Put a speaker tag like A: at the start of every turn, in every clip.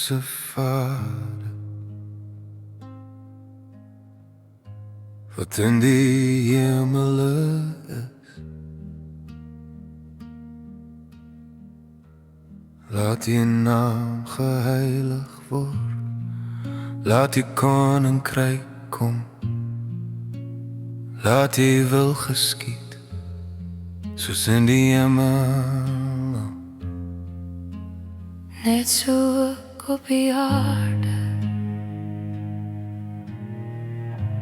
A: Onse Vader, wat in die hemele is, laat die naam geheilig word, laat die koninkryk kom, laat die wil geskied, soos in die hemel,
B: net so ook op die aarde.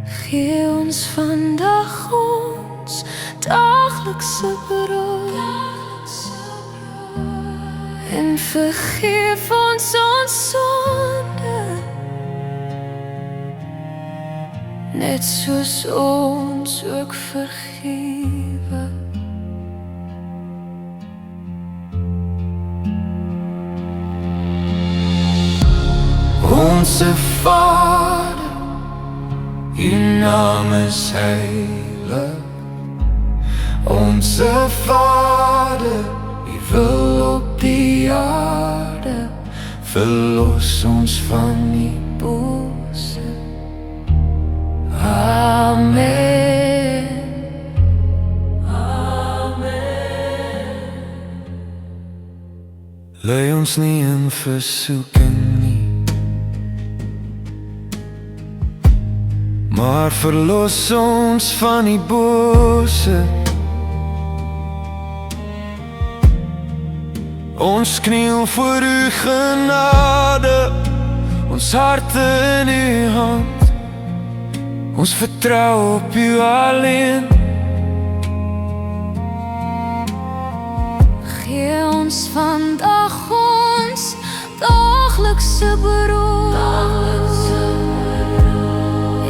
B: Gee ons vandag ons daglikse brood, en vergeef ons sonde, net soos ons ook vergewe.
A: Onse Vader, U naam is heilig. Onse Vader, U wil op die aarde, verlos ons van die bose. Amen. Amen. Lei ons nie in versoeking nie, maar verlos ons van die bose. Ons kniel voor U genade, ons harte in U hand, ons vertrou op U alleen.
B: Gee ons vandag ons daglikse brood,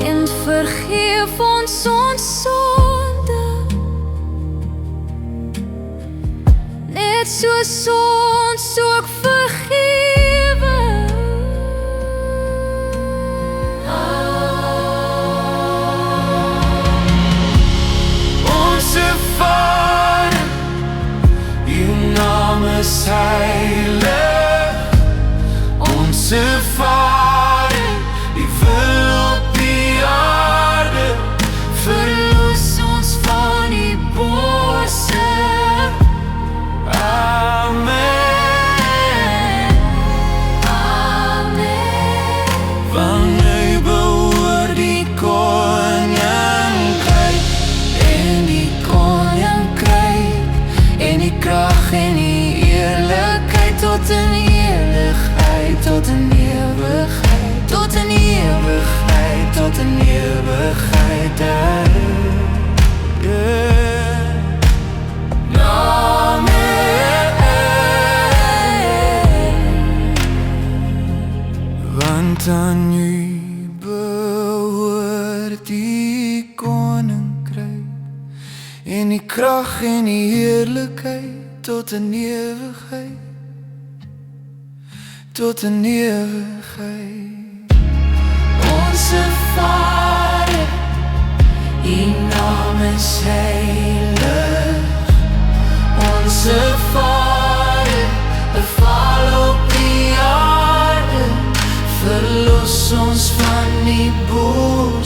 B: en vergeef ons sonde, net soos ons ook vergewe.
A: Onse Vader, U naam is heilig. Onse Vader, U wil op die aarde, verlos ons van die bose. Amen.
B: Amen.
A: Want U behoort die koninkryk, en die koninkryk, en die krag en die eerlikheid, tot in ewigheid, tot in ewigheid, tot in ewigheid, tot in ewigheid. Want aan U behoort die koninkryk, en die krag en die heerlikheid, tot in ewigheid, tot in ewigheid. Onse Vader, U naam is heilig. Onse Vader, beval op die aarde, verlos ons van die boel.